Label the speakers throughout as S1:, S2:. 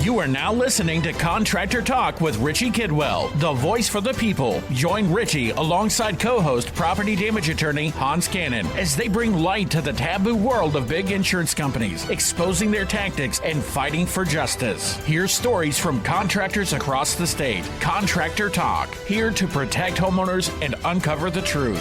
S1: You are now listening to Contractor Talk with Richie Kidwell, the voice for the people. Join Richie alongside co-host property damage attorney Hans Kennon as they bring light to the taboo world of big insurance companies, exposing their tactics and fighting for justice. Hear stories from contractors across the state. Contractor Talk, here to protect homeowners and uncover the truth.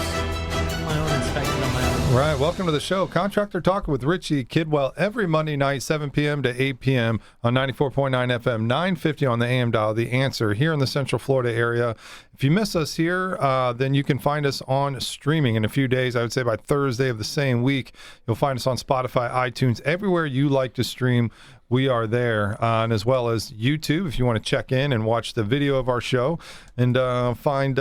S2: My own inspection on my own.
S3: Right, welcome to the show, Contractor Talk with Richie Kidwell, every Monday night, 7 p.m. to 8 p.m. on 94.9 FM, 950 on the AM dial, The Answer, here in the Central Florida area. If you miss us here, then you can find us on streaming in a few days. I would say by Thursday of the same week, you'll find us on Spotify, iTunes, everywhere you like to stream. We are there, and as well as YouTube, if you want to check in and watch the video of our show and find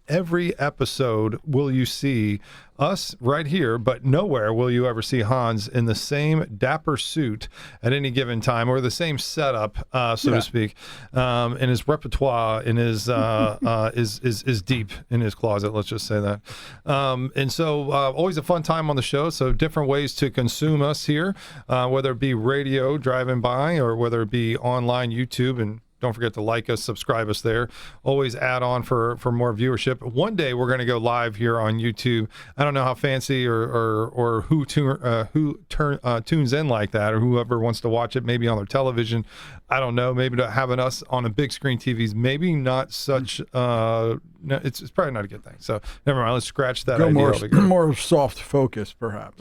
S3: every episode will you see us right here, but nowhere will you ever see Hans in the same dapper suit at any given time, or the same setup, to speak. In his repertoire, in his is deep in his closet. Let's just say that. And so, always a fun time on the show. So different ways to consume us here, whether it be radio driving by, or whether it be online YouTube. And don't forget to like us, subscribe us there. Always add on for more viewership. One day we're going to go live here on YouTube. I don't know how fancy or who tunes in like that, or whoever wants to watch it, maybe on their television. I don't know. Maybe to having us on a big screen TVs, maybe not such. No, it's probably not a good thing. So never mind. Let's scratch that idea.
S4: More soft focus, perhaps.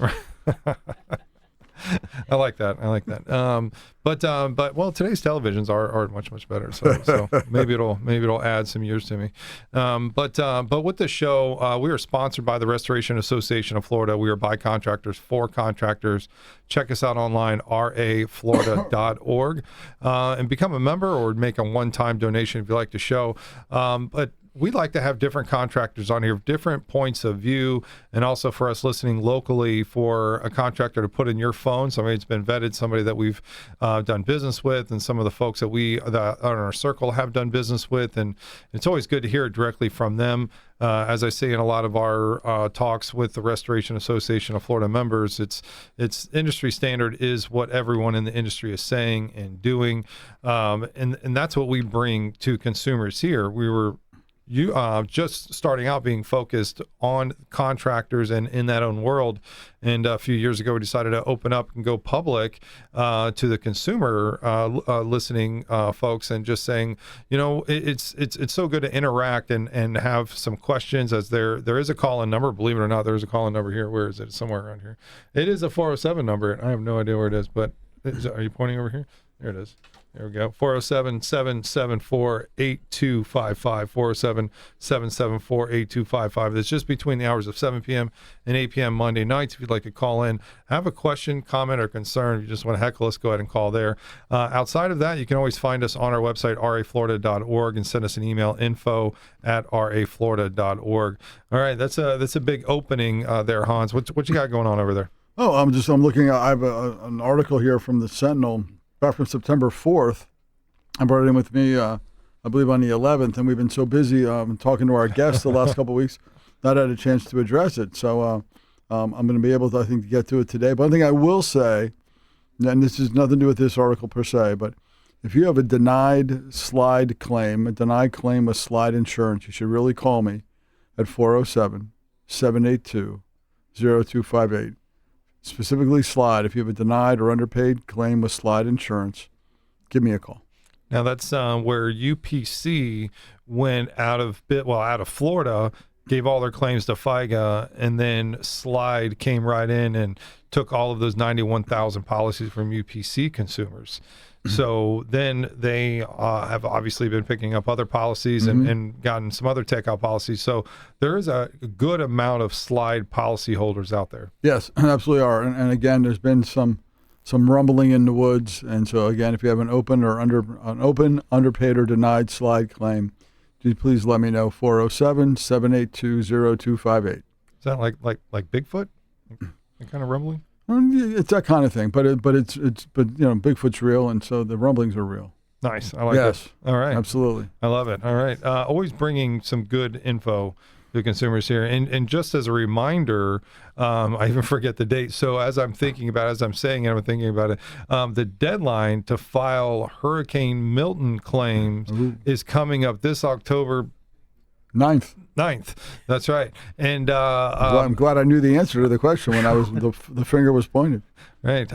S3: I like that. But well, today's televisions are much better. So maybe it'll add some years to me. But with the show, we are sponsored by the Restoration Association of Florida. We are by contractors for contractors. Check us out online, raflorida.org, and become a member or make a one-time donation if you like the show. But we like to have different contractors on here, different points of view, and also for us listening locally, for a contractor to put in your phone, somebody that's been vetted, somebody that we've done business with, and some of the folks that that are in our circle have done business with. And it's always good to hear it directly from them. As I say in a lot of our talks with the Restoration Association of Florida members, it's industry standard is what everyone in the industry is saying and doing, and that's what we bring to consumers here. We were just starting out being focused on contractors and in that own world. And a few years ago, we decided to open up and go public to the consumer listening folks, and just saying, it's so good to interact and have some questions, as there is a call-in number. Believe it or not, there is a call-in number here. Where is it? Somewhere around here. It is a 407 number. I have no idea where it is, but are you pointing over here? There it is. There we go. 407-774-8255. 407-774-8255. That's just between the hours of 7 p.m. and 8 p.m. Monday nights. If you'd like to call in, have a question, comment, or concern, if you just want to heckle us, go ahead and call there. Outside of that, you can always find us on our website, raflorida.org, and send us an email, info@raflorida.org. All right, that's a big opening there, Hans. What you got going on over there?
S4: Oh, I'm looking at, I have an article here from the Sentinel back from September 4th. I brought it in with me, I believe, on the 11th, and we've been so busy talking to our guests the last couple of weeks, not had a chance to address it. So I'm going to be able to, I think, to get to it today. But one thing I will say, and this has nothing to do with this article per se, but if you have a denied slide claim, a denied claim with slide insurance, you should really call me at 407-782-0258. Specifically slide. If you have a denied or underpaid claim with slide insurance, give me a call.
S3: Now that's where UPC went out of Florida, gave all their claims to FIGA, and then Slide came right in and took all of those 91,000 policies from UPC consumers. So then they have obviously been picking up other policies and gotten some other takeout policies. So there is a good amount of Slide policy holders out there.
S4: Yes, absolutely are. And again, there's been some rumbling in the woods. And so again, if you have an open, underpaid, or denied Slide claim, please let me know. 407-782-0258.
S3: Is that like Bigfoot? That kind of rumbling?
S4: It's that kind of thing, but Bigfoot's real, and so the rumblings are real.
S3: Nice, I like it. All right,
S4: absolutely,
S3: I love it. All right, always bringing some good info to consumers here. And just as a reminder, I even forget the date. So as I'm thinking about it, as I'm saying it, I'm thinking about it. The deadline to file Hurricane Milton claims is coming up this October
S4: 9th.
S3: That's right. And
S4: Well, I'm glad I knew the answer to the question when I was the finger was pointed.
S3: right,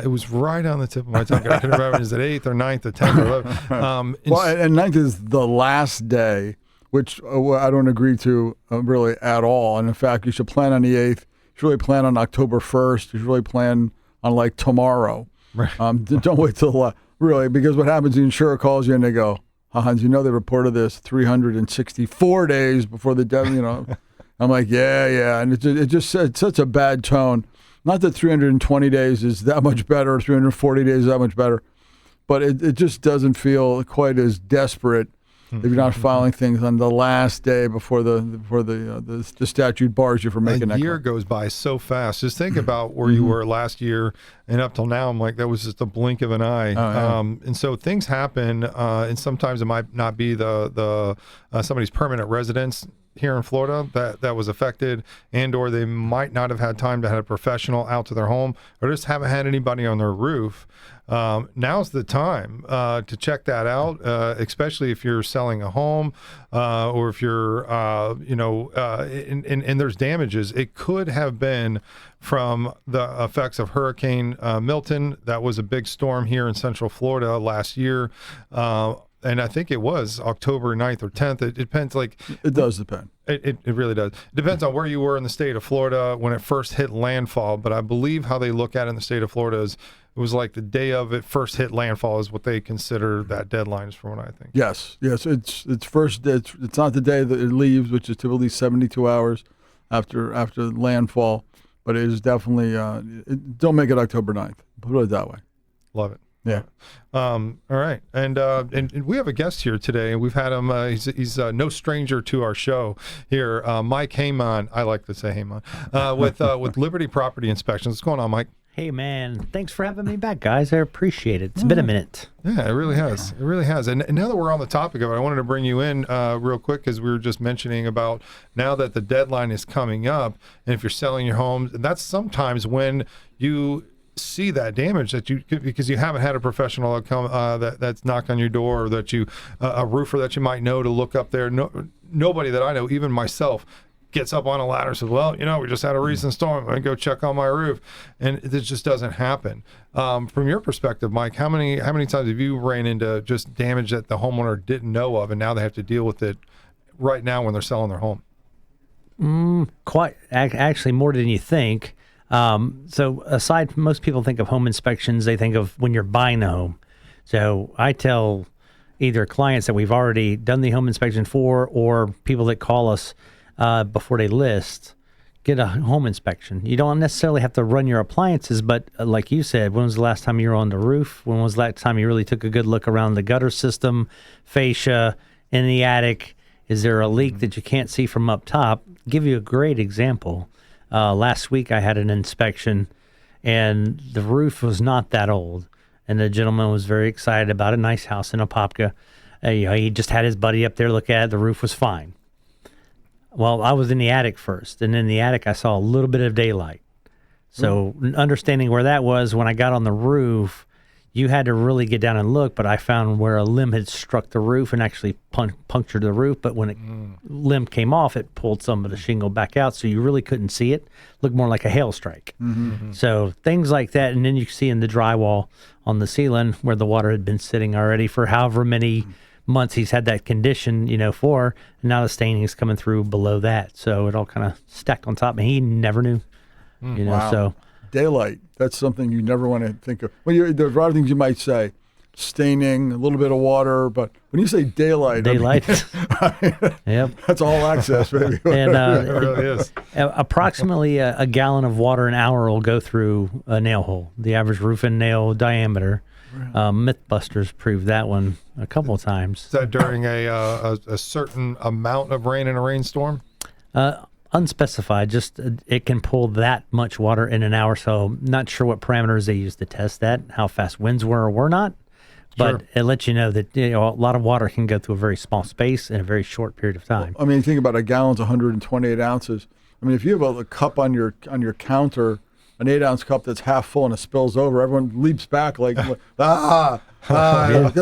S3: it was right on the tip of my tongue. I couldn't remember, is it 8th or 9th or 10th or 11th?
S4: Well, and 9th is the last day, which I don't agree to really at all. And in fact, you should plan on the 8th. You should really plan on October 1st. You should really plan on like tomorrow.
S3: Right.
S4: Don't wait till really, because what happens, the insurer calls you and they go, Hans, you know they reported this 364 days before the deadline, I'm like, yeah. And it's such a bad tone. Not that 320 days is that much better, 340 days is that much better, but it just doesn't feel quite as desperate if you're not filing things on the last day before the statute bars you from making that.
S3: A year goes by so fast. Just think about where you were last year and up till now. I'm like, that was just a blink of an eye.
S4: Oh, yeah.
S3: And so things happen, and sometimes it might not be the somebody's permanent residence here in Florida that was affected, and or they might not have had time to have a professional out to their home, or just haven't had anybody on their roof. Now's the time to check that out, especially if you're selling a home or if you're, and there's damages. It could have been from the effects of Hurricane Milton. That was a big storm here in Central Florida last year. And I think it was October 9th or 10th. It depends.
S4: It does depend.
S3: It really does. It depends on where you were in the state of Florida when it first hit landfall. But I believe how they look at it in the state of Florida is it was like the day of it first hit landfall is what they consider that deadline, is from what I think.
S4: Yes. It's not the day that it leaves, which is typically 72 hours after landfall, but it is definitely don't make it October 9th. Put it that way.
S3: Love it.
S4: Yeah.
S3: All right. And we have a guest here today. We've had him. He's no stranger to our show here. Mike Hayman. I like to say Hayman. With Liberty Property Inspections. What's going on, Mike?
S2: Hey, man. Thanks for having me back, guys. I appreciate it. It's been a minute.
S3: Yeah, it really has. It really has. And now that we're on the topic of it, I wanted to bring you in real quick because we were just mentioning about now that the deadline is coming up, and if you're selling your home, that's sometimes when you see that damage that because you haven't had a professional come that's knocked on your door, or that a roofer that you might know to look up there. Nobody that I know, even myself, gets up on a ladder and says, well, we just had a recent storm, I'm gonna go check on my roof, and it just doesn't happen. From your perspective, Mike, how many times have you ran into just damage that the homeowner didn't know of, and now they have to deal with it right now when they're selling their home?
S2: Actually more than you think. So aside, most people think of home inspections, they think of when you're buying a home. So I tell either clients that we've already done the home inspection for, or people that call us before they list, get a home inspection. You don't necessarily have to run your appliances, but like you said, when was the last time you were on the roof? When was the last time you really took a good look around the gutter system, fascia, in the attic? Is there a leak that you can't see from up top? Give you a great example. Last week I had an inspection, and the roof was not that old, and the gentleman was very excited about a nice house in Apopka. He just had his buddy up there look at it. The roof was fine. Well, I was in the attic first, and in the attic I saw a little bit of daylight. So understanding where that was, when I got on the roof, you had to really get down and look, but I found where a limb had struck the roof and actually punctured the roof. But when limb came off, it pulled some of the shingle back out, so you really couldn't see it. Looked more like a hail strike. Mm-hmm. So things like that, and then you see in the drywall on the ceiling where the water had been sitting already for however many months he's had that condition, for, and now the staining is coming through below that. So it all kind of stacked on top, and he never knew,
S4: Wow.
S2: So.
S4: Daylight, that's something you never want to think of. Well, there's a lot of things you might say, staining, a little bit of water, but when you say daylight.
S2: Yep.
S4: That's all access, baby.
S2: And
S3: It really is.
S2: approximately a gallon of water an hour will go through a nail hole, the average roof and nail diameter. Mythbusters proved that one a couple of times.
S3: Is that during a certain amount of rain in a rainstorm?
S2: Unspecified, just it can pull that much water in an hour. So not sure what parameters they used to test that, how fast winds were or were not. But it lets you know that a lot of water can go through a very small space in a very short period of time.
S4: I mean, think about a gallon's 128 ounces. I mean, if you have a cup on your counter, an 8-ounce cup that's half full and it spills over, everyone leaps back like, get the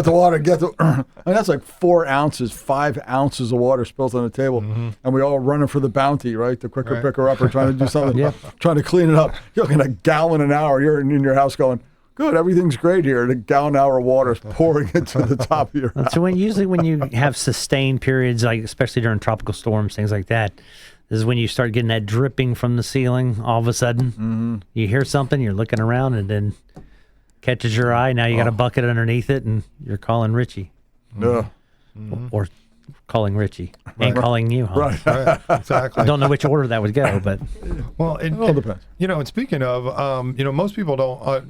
S4: water, I mean, that's like 4 ounces, 5 ounces of water spills on the table, and we all running for the bounty, right? The quicker picker upper, trying to do something, trying to clean it up. You're looking at a gallon an hour. You're in your house going, good, everything's great here. And a gallon an hour of water is pouring into the top of your house.
S2: So usually when you have sustained periods, like especially during tropical storms, things like that, this is when you start getting that dripping from the ceiling. All of a sudden, you hear something, you're looking around, and then catches your eye. Now you got a bucket underneath it, and you're calling Richie. Or calling Richie and calling you, huh?
S3: Right, exactly.
S2: I don't know which order that would go, but
S3: well, it all depends. And speaking of, most people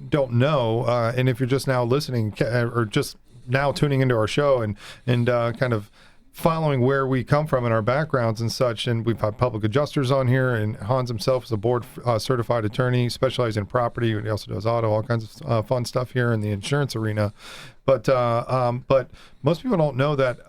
S3: don't know, and if you're just now listening or just now tuning into our show and kind of following where we come from in our backgrounds and such, and we've had public adjusters on here, and Hans himself is a board certified attorney specializing in property. He also does auto, all kinds of fun stuff here in the insurance arena. But most people don't know that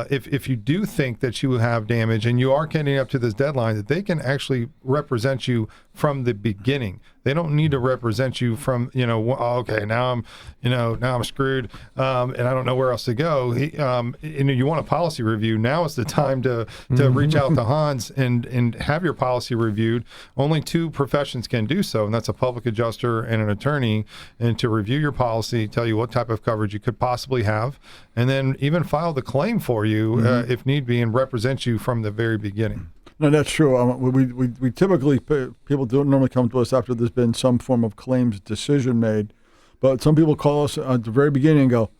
S3: if you do think that you have damage and you are getting up to this deadline, that they can actually represent you from the beginning. They don't need to represent you from, okay, now I'm screwed, and I don't know where else to go. You want a policy review, now is the time to reach out to Hans and have your policy reviewed. Only 2 professions can do so, and that's a public adjuster and an attorney, and to review your policy, tell you what type of coverage you could possibly have, and then even file the claim for you if need be, and represent you from the very beginning.
S4: No, that's true. We typically, people don't normally come to us after there's been some form of claims decision made, but some people call us at the very beginning and go,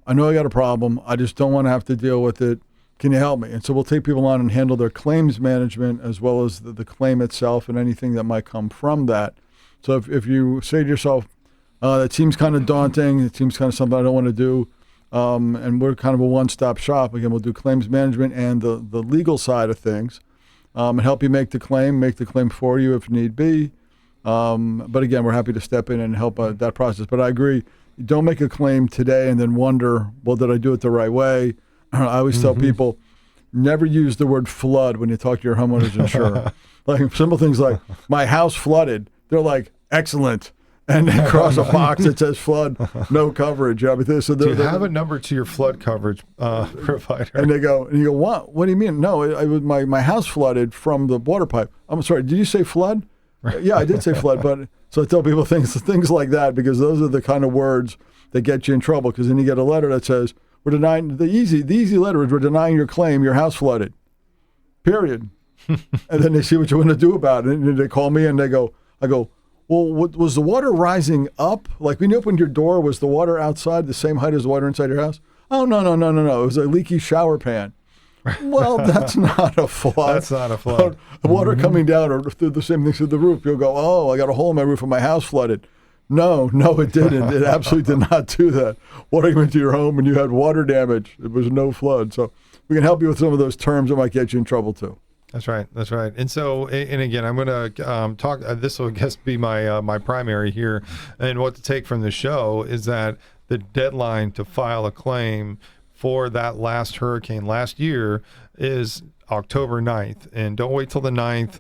S4: I know I got a problem, I just don't want to have to deal with it, can you help me? And so we'll take people on and handle their claims management as well as the claim itself and anything that might come from that. So if you say to yourself, that seems kind of daunting, it seems kind of something I don't want to do, and we're kind of a one-stop shop. Again, we'll do claims management and the legal side of things, and help you make the claim for you if need be. But again, we're happy to step in and help that process. But I agree, don't make a claim today and then wonder, well, did I do it the right way? I always tell people, never use the word flood when you talk to your homeowner's insurer. Like simple things like, my house flooded. They're like, excellent. And then cross a box that says flood, no coverage. So
S3: do you have a number to your flood coverage provider? And
S4: you go, what? What do you mean? No, my house flooded from the water pipe. I'm sorry, did you say flood? Yeah, I did say flood. But so I tell people things like that, because those are the kind of words that get you in trouble. Because then you get a letter that says, we're denying, the easy letter is, we're denying your claim, your house flooded, period. And then they see what you want to do about it. And they call me and I go, well, was the water rising up? Like when you opened your door, was the water outside the same height as the water inside your house? Oh, no. It was a leaky shower pan. Well, that's not a flood.
S3: That's not a flood.
S4: Water coming down or through the same thing through the roof. You'll go, oh, I got a hole in my roof and my house flooded. No, it didn't. It absolutely did not do that. Water came into your home and you had water damage. It was no flood. So we can help you with some of those terms that might get you in trouble too.
S3: That's right. And so, and again, I'm going to talk, this will, I guess, be my primary here. And what to take from the show is that the deadline to file a claim for that last hurricane last year is October 9th. And don't wait till the 9th.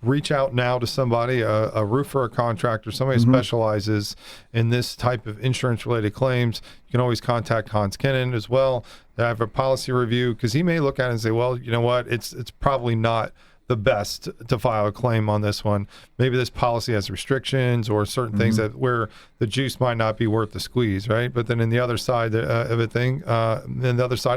S3: Reach out now to somebody, a roofer, a contractor, somebody who specializes in this type of insurance-related claims. You can always contact Hans Kennon as well. Have a policy review, because he may look at it and say, well, you know what, it's probably not the best to file a claim on this one. Maybe this policy has restrictions or certain things that where the juice might not be worth the squeeze, right? But then in the other side of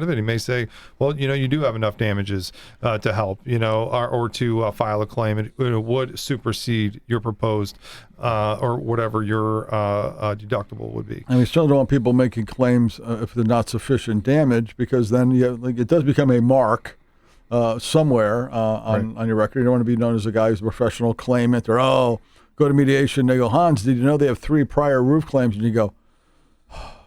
S3: it, he may say, well, you do have enough damages to help, or to file a claim. It would supersede your proposed or whatever your deductible would be.
S4: And we still don't want people making claims if they're not sufficient damage, because then it does become a mark somewhere on your record. You don't want to be known as a guy who's a professional claimant, or go to mediation. They go, Hans, did you know they have 3 prior roof claims? And you go,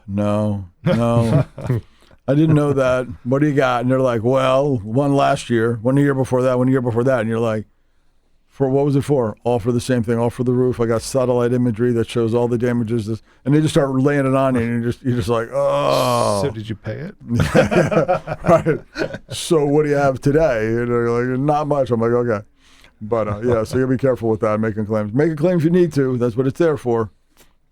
S4: no, I didn't know that. What do you got? And they're like, well, one last year, one the year before that, and you're like, For what was it for? All for the same thing, all for the roof. I got satellite imagery that shows all the damages, and they just start laying it on you, and you're just like, oh.
S3: So did you pay it?
S4: Right. So what do you have today? You're like, not much. I'm like, okay. But yeah, so you gotta be careful with that, making claims. Making claims you need to. That's what it's there for.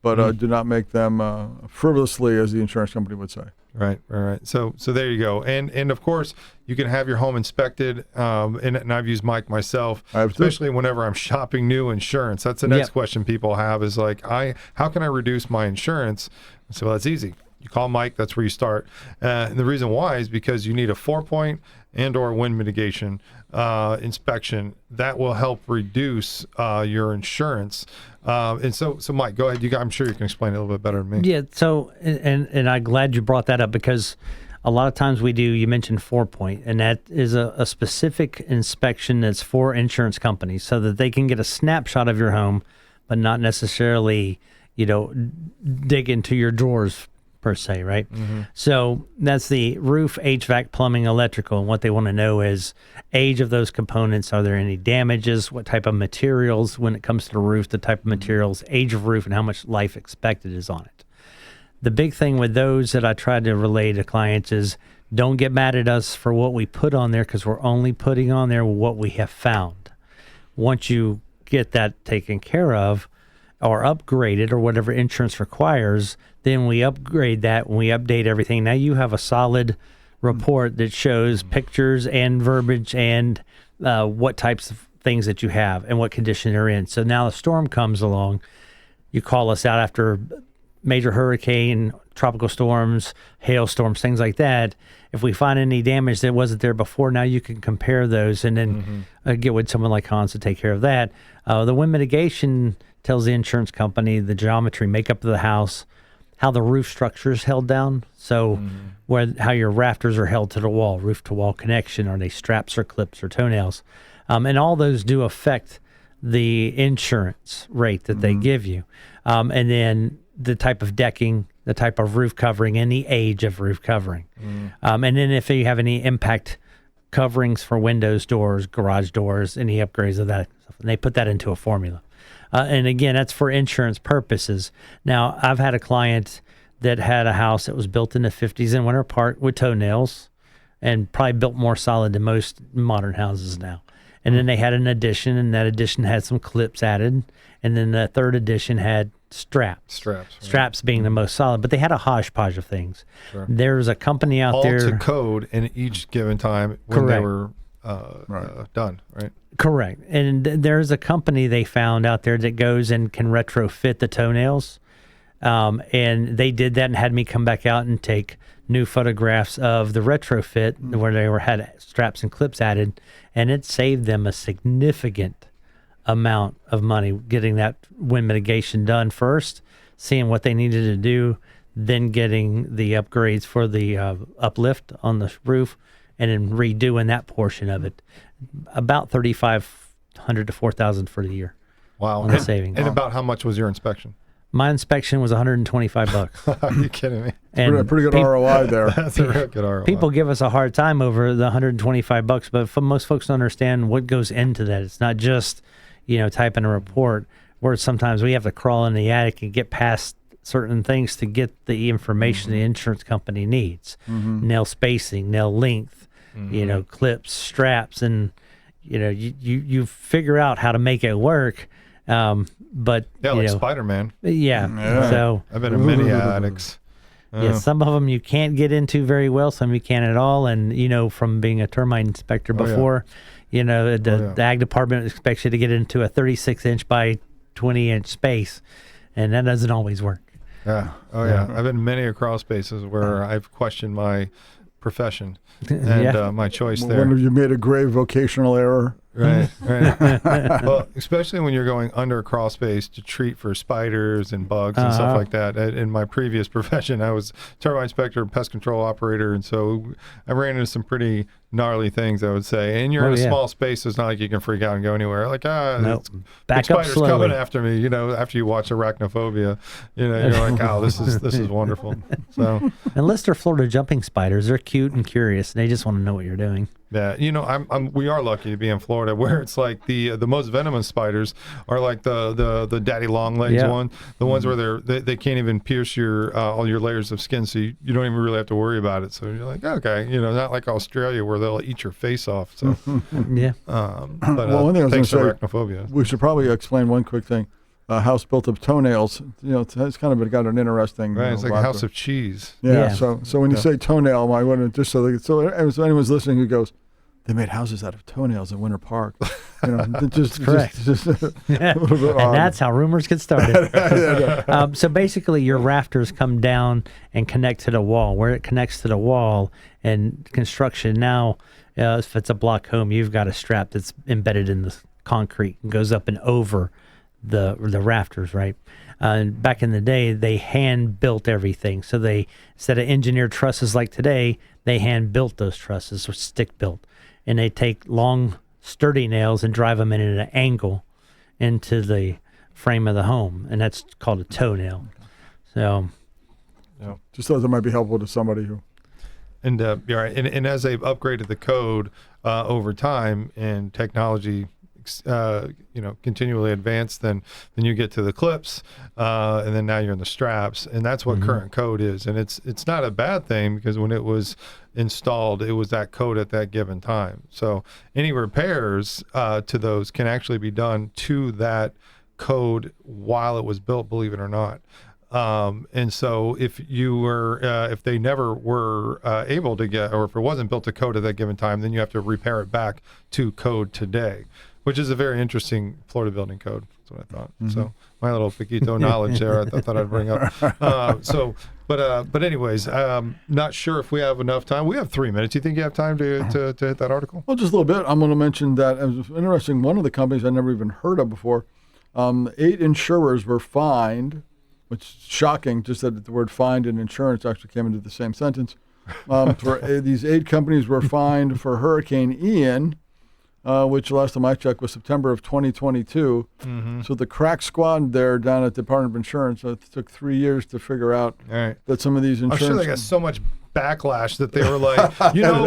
S4: But do not make them frivolously, as the insurance company would say.
S3: Right. So there you go. And of course, you can have your home inspected. And I've used Mike myself, especially whenever I'm shopping new insurance. That's the next question people have is like, how can I reduce my insurance? So that's easy. You call Mike. That's where you start. And the reason why is because you need a 4-point and/or wind mitigation inspection that will help reduce your insurance. And so Mike, go ahead. I'm sure you can explain it a little bit better than me.
S2: Yeah. So, and I'm glad you brought that up because a lot of times you mentioned 4-point, and that is a specific inspection that's for insurance companies so that they can get a snapshot of your home, but not necessarily, dig into your drawers per se, right? Mm-hmm. So that's the roof, HVAC, plumbing, electrical. And what they want to know is age of those components. Are there any damages? What type of materials when it comes to the roof, the type of materials, age of roof, and how much life expected is on it. The big thing with those that I try to relay to clients is don't get mad at us for what we put on there because we're only putting on there what we have found. Once you get that taken care of or upgraded or whatever insurance requires, then we upgrade that when we update everything. Now you have a solid report that shows pictures and verbiage and what types of things that you have and what condition they're in. So now a storm comes along, you call us out after major hurricane, tropical storms, hailstorms, things like that. If we find any damage that wasn't there before, now you can compare those and then get with someone like Hans to take care of that. The wind mitigation tells the insurance company the geometry, makeup of the house, how the roof structure is held down. So how your rafters are held to the wall, roof to wall connection, are they straps or clips or toenails? And all those do affect the insurance rate that they give you. And then the type of decking, the type of roof covering, and the age of roof covering. And then if you have any impact coverings for windows, doors, garage doors, any upgrades of that stuff, and they put that into a formula. And again, that's for insurance purposes. Now, I've had a client that had a house that was built in the 50s in Winter Park with toenails and probably built more solid than most modern houses now. And then they had an addition, and that addition had some clips added. And then the third addition had straps. Straps being the most solid. But they had a hodgepodge of things. Sure. There's a company out there.
S3: All to code in each given time when they were done, right?
S2: Correct. And there's a company they found out there that goes and can retrofit the toenails. And they did that and had me come back out and take new photographs of the retrofit where they had straps and clips added. And it saved them a significant amount of money getting that wind mitigation done first, seeing what they needed to do, then getting the upgrades for the uplift on the roof, and then redoing that portion of it. About $3,500 to $4,000 for the year.
S3: Wow.
S2: On the savings.
S3: And about how much was your inspection?
S2: My inspection was $125.
S3: Are you kidding me?
S2: And
S4: pretty good ROI there.
S3: That's a real good ROI.
S2: People give us a hard time over the $125, but for most folks don't understand what goes into that. It's not just, typing a report where sometimes we have to crawl in the attic and get past certain things to get the information the insurance company needs. Nail spacing, nail length, clips, straps, and you figure out how to make it work. But
S3: like Spider-Man.
S2: Yeah. So
S3: I've been in many attics.
S2: Some of them you can't get into very well, some you can't at all. And from being a termite inspector before, the ag department expects you to get into a 36-inch by 20-inch space, and that doesn't always work.
S3: Yeah. Oh yeah. I've been in many crawl spaces where I've questioned my profession and my choice there.
S4: When you made a grave vocational error.
S3: Right. Well, especially when you're going under a crawl space to treat for spiders and bugs and stuff like that. In my previous profession, I was termite inspector, pest control operator, and so I ran into some pretty gnarly things, I would say. And you're in a small space, so it's not like you can freak out and go anywhere. Like,
S2: nope.
S3: Back spider's coming after me. After you watch Arachnophobia, you're like, oh, this is wonderful. So
S2: unless they're Florida jumping spiders, they're cute and curious. They just want to know what you're doing.
S3: Yeah, we are lucky to be in Florida, where it's like the most venomous spiders are like the daddy long legs one, the ones where they can't even pierce your all your layers of skin, so you don't even really have to worry about it. So you're like, okay, not like Australia where they'll eat your face off. So
S2: yeah.
S3: But
S4: one thing I was going to say,
S3: arachnophobia.
S4: we should probably explain one quick thing. A house built of toenails. It's kind of got an interesting.
S3: Right, it's like a house of cheese.
S4: Yeah. So when you say toenail, I want to just so anyone's listening who goes, they made houses out of toenails in Winter Park. Just
S2: correct.
S4: Just a little bit
S2: And that's how rumors get started. So basically, your rafters come down and connect to the wall. Where it connects to the wall, and construction now, if it's a block home, you've got a strap that's embedded in the concrete and goes up and over the rafters, right? Back in the day, they hand built everything. So they, instead of engineered trusses like today, they hand built those trusses, or stick built. And they take long, sturdy nails and drive them in at an angle into the frame of the home, and that's called a toenail. So,
S4: just thought that might be helpful to somebody who.
S3: And right. And as they've upgraded the code over time and technology, continually advanced, then you get to the clips, and then now you're in the straps, and that's what current code is. And it's not a bad thing, because when it was installed, it was that code at that given time. So any repairs to those can actually be done to that code while it was built, believe it or not. And so if they never were able to get, or if it wasn't built to code at that given time, then you have to repair it back to code today, which is a very interesting Florida building code. That's what I thought. So my little Paquito knowledge there, I thought I'd bring up. But anyways, not sure if we have enough time. We have 3 minutes. Do you think you have time to hit that article?
S4: Well, just a little bit. I'm going to mention that it was interesting. One of the companies I never even heard of before, 8 insurers were fined, which is shocking, just that the word fined and insurance actually came into the same sentence. These 8 companies were fined for Hurricane Ian, which last time I checked was September of 2022. So the crack squad there down at the Department of Insurance, it took 3 years to figure out that some of these insurance.
S3: I'm sure they got so much backlash that they were like,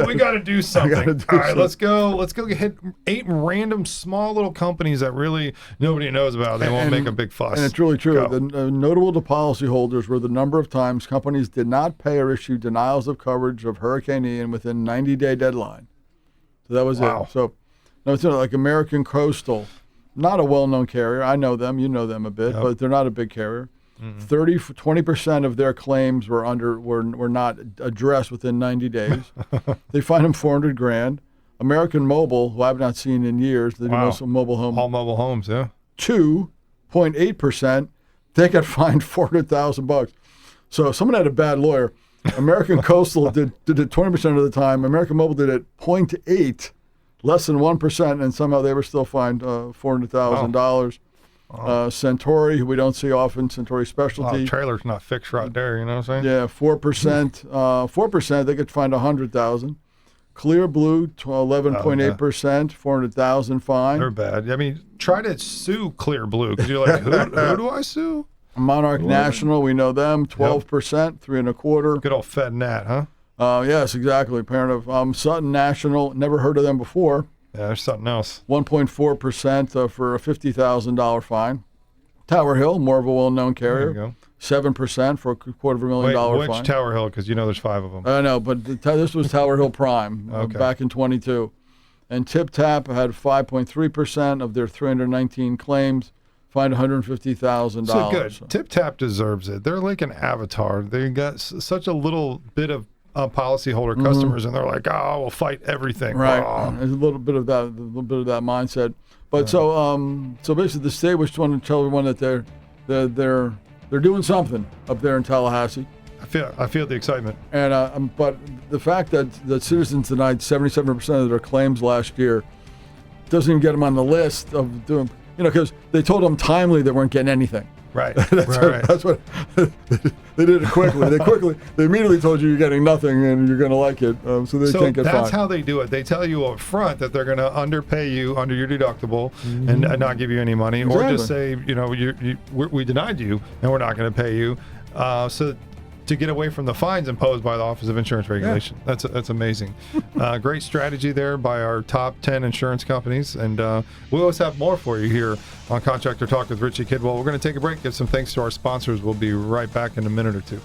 S3: we got to do something. All right, let's go hit 8 random small little companies that really nobody knows about. They won't make a big fuss.
S4: And it's really true. The notable to policyholders were the number of times companies did not pay or issue denials of coverage of Hurricane Ian within 90-day deadline. So that was it. So. No, it's like American Coastal, not a well-known carrier. I know them, you know them a bit, but they're not a big carrier. 20% of their claims were not addressed within 90 days. They fined them $400,000. American Mobile, who I've not seen in years, they do most mobile home.
S3: All mobile homes, yeah.
S4: 2.8%, they got fined $400,000. So if someone had a bad lawyer, American Coastal did it 20% of the time. American Mobile did it 0.8%. Less than 1%, and somehow they were still fined $400,000. Centauri, who we don't see often, Centauri Specialty.
S3: Trailer's not fixed right there, you know what I'm saying?
S4: Yeah, 4%. 4%, they could find $100,000. Clear Blue, 11.8%, $400,000 fine.
S3: They're bad. I mean, try to sue Clear Blue, because you're like, who do I sue?
S4: Monarch National, we know them, 12%, 3.25%.
S3: Good old Fed Nat, huh?
S4: Yes, exactly. Parent of Sutton National, never heard of them before.
S3: Yeah, there's something else.
S4: 1.4% for a $50,000 fine. Tower Hill, more of a well-known carrier.
S3: There you go.
S4: 7% for a $250,000 fine.
S3: Which Tower Hill? Because there's 5 of them.
S4: I know, but this was Tower Hill Prime
S3: Okay.
S4: Back in 22. And Tip Tap had 5.3% of their 319 claims, fined $150,000.
S3: So good. Tip Tap deserves it. They're like an avatar. They got such a little bit of policyholder customers, and they're like, we'll fight everything.
S4: Right. There's a little bit of that mindset. But so basically, the state was trying to tell everyone that they're doing something up there in Tallahassee.
S3: I feel the excitement.
S4: And but the fact that Citizens denied 77% of their claims last year doesn't even get them on the list of doing. Because they told them timely they weren't getting anything.
S3: Right.
S4: That's what they did it quickly. They immediately told you you're getting nothing and you're going to like it, so they can't get fined.
S3: That's how they do it. They tell you up front that they're going to underpay you under your deductible and not give you any money, or just say, we denied you and we're not going to pay you. So to get away from the fines imposed by the Office of Insurance Regulation. Yeah. That's amazing. Great strategy there by our top 10 insurance companies. And we always have more for you here on Contractor Talk with Richie Kidwell. We're going to take a break, give some thanks to our sponsors. We'll be right back in a minute or two.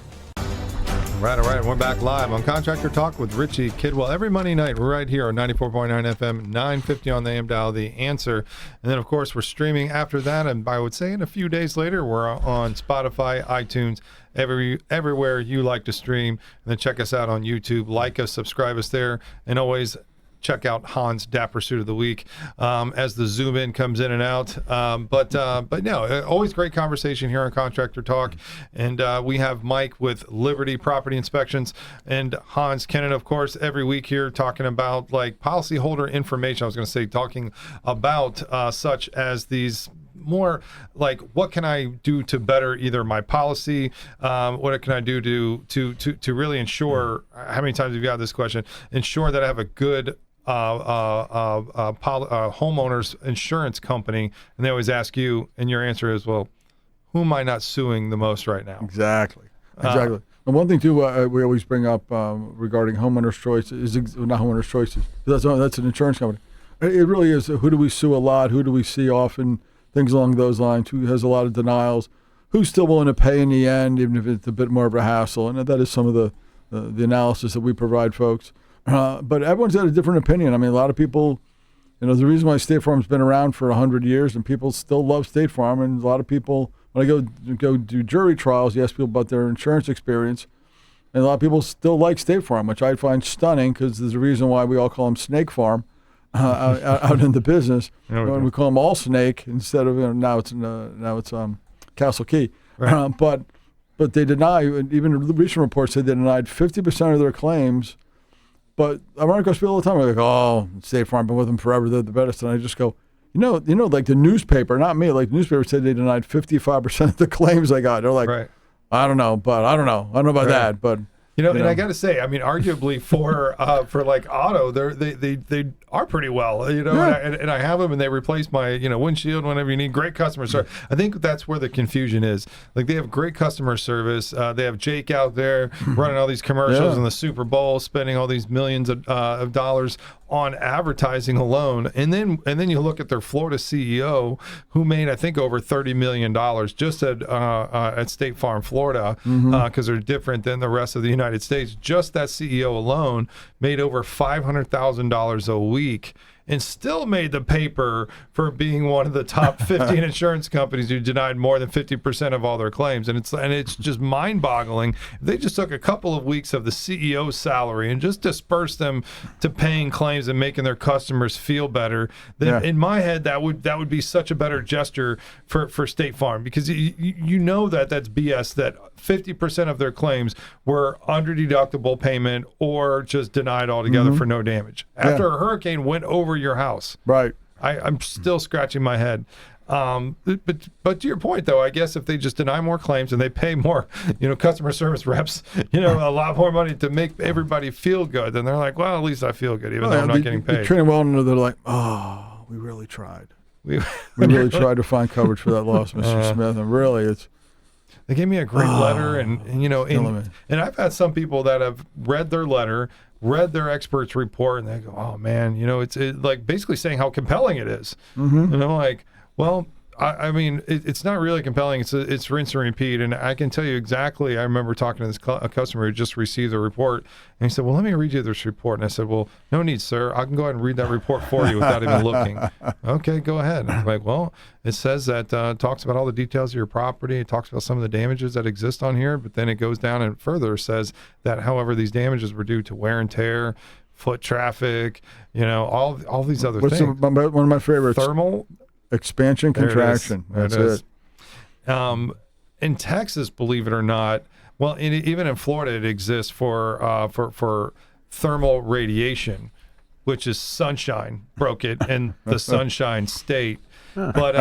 S3: All right. We're back live on Contractor Talk with Richie Kidwell every Monday night right here on 94.9 FM, 950 on the AM dial, The Answer. And then, of course, we're streaming after that. And I would say in a few days later, we're on Spotify, iTunes, everywhere you like to stream. And then check us out on YouTube. Like us, subscribe us there. And always check out Hans' Dapper Suit of the Week as the zoom in comes in and out. But no, always great conversation here on Contractor Talk. And we have Mike with Liberty Property Inspections and Hans Kennon, of course, every week here talking about like policyholder information. I was going to say talking about such as these more like what can I do to better either my policy, what can I do to really ensure, how many times have you got this question, ensure that I have a good homeowners insurance company. And they always ask you, and your answer is, well, who am I not suing the most right now?
S4: Exactly. And one thing too, we always bring up regarding homeowners choice is not homeowners choices. That's an insurance company. It really is. Who do we sue a lot? Who do we see often? Things along those lines. Who has a lot of denials? Who's still willing to pay in the end, even if it's a bit more of a hassle? And that is some of the analysis that we provide folks. But everyone's got a different opinion. I mean, a lot of people, the reason why State Farm's been around for 100 years and people still love State Farm, and a lot of people, when I go do jury trials, you ask people about their insurance experience, and a lot of people still like State Farm, which I find stunning because there's a reason why we all call them Snake Farm out in the business. When we call them All Snake instead of now it's Castle Key. Right. But they deny, even the recent report said they denied 50% of their claims. But I run across people all the time. They're like, "Oh, State Farm, been with them forever. They're the best." And I just go, like the newspaper, not me. Like the newspaper said they denied 55% of the claims I got. They're like, right. I don't know about that, but and
S3: I got to say, I mean, arguably for like auto, they are pretty well,
S4: Yeah.
S3: And I have them, and they replace my windshield whenever you need. Great customer service. I think that's where the confusion is. Like they have great customer service. They have Jake out there running all these commercials in the Super Bowl, spending all these millions of dollars on advertising alone, and then you look at their Florida CEO, who made I think over $30 million just at State Farm, Florida, because they're different than the rest of the United States. Just that CEO alone made over $500,000 a week, and still made the paper for being one of the top 15 insurance companies who denied more than 50% of all their claims. And it's just mind-boggling. If they just took a couple of weeks of the CEO's salary and just dispersed them to paying claims and making their customers feel better, then in my head that would be such a better gesture for State Farm, because that's BS that 50% of their claims were under deductible payment or just denied altogether for no damage. After a hurricane went over your house.
S4: Right.
S3: I'm still scratching my head. But to your point, though, I guess if they just deny more claims and they pay more, customer service reps, a lot more money to make everybody feel good, then they're like, well, at least I feel good, even though I'm not getting paid.
S4: They train well, and they're like, oh, we really tried. We really tried to find coverage for that loss, Mr. Smith, and really,
S3: they gave me a great letter, and I've had some people that have read their letter, read their expert's report, and they go, oh man, it's like basically saying how compelling it is. And I'm like, well, I mean, it's not really compelling. It's rinse and repeat. And I can tell you exactly, I remember talking to this a customer who just received a report, and he said, well, let me read you this report. And I said, well, no need, sir. I can go ahead and read that report for you without even looking. Okay, go ahead. And I'm like, well, it says that talks about all the details of your property. It talks about some of the damages that exist on here, but then it goes down and further says that, however, these damages were due to wear and tear, foot traffic, all these other things.
S4: One of my favorites.
S3: Thermal
S4: expansion, contraction. That's it.
S3: In Texas, believe it or not, well, even in Florida, it exists for thermal radiation, which is sunshine. Broke it in the Sunshine State. But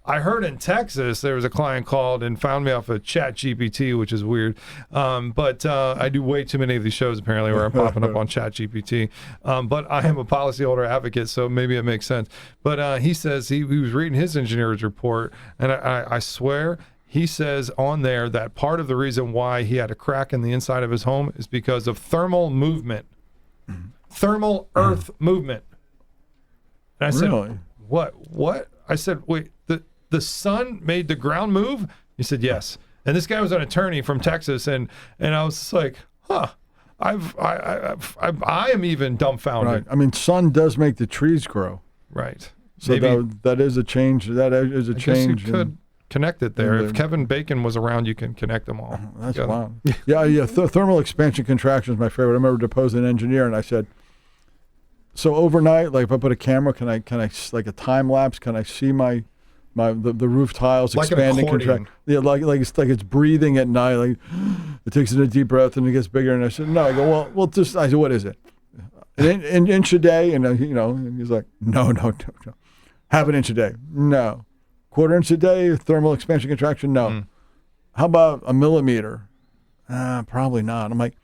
S3: I heard in Texas there was a client called and found me off of ChatGPT, which is weird. But I do way too many of these shows apparently where I'm popping up on ChatGPT. But I am a policyholder advocate, so maybe it makes sense. But he says he was reading his engineer's report, and I swear he says on there that part of the reason why he had a crack in the inside of his home is because of thermal movement, thermal earth movement. And I said,
S4: Really?
S3: What? I said, wait, the sun made the ground move? He said, yes. And this guy was an attorney from Texas, and I was just like, huh. I am even dumbfounded.
S4: Right. I mean, sun does make the trees grow.
S3: Right.
S4: So
S3: Maybe,
S4: that is a change. That is a change.
S3: You could connect it there.
S4: in
S3: If Kevin Bacon was around, you can connect them all.
S4: That's
S3: together.
S4: wild. Yeah. Thermal expansion contraction is my favorite. I remember deposing an engineer, and I said, so overnight, like if I put a camera, can I like a time lapse? Can I see the roof tiles
S3: Like an
S4: expanding,
S3: accordion.
S4: contract? Yeah, like it's breathing at night. Like it takes in a deep breath and it gets bigger. And I said, no. I go, well, just I said, what is it? An inch a day? And and he's like, no. Half an inch a day? No. Quarter inch a day? Thermal expansion contraction? No. How about a millimeter? Probably not. I'm like,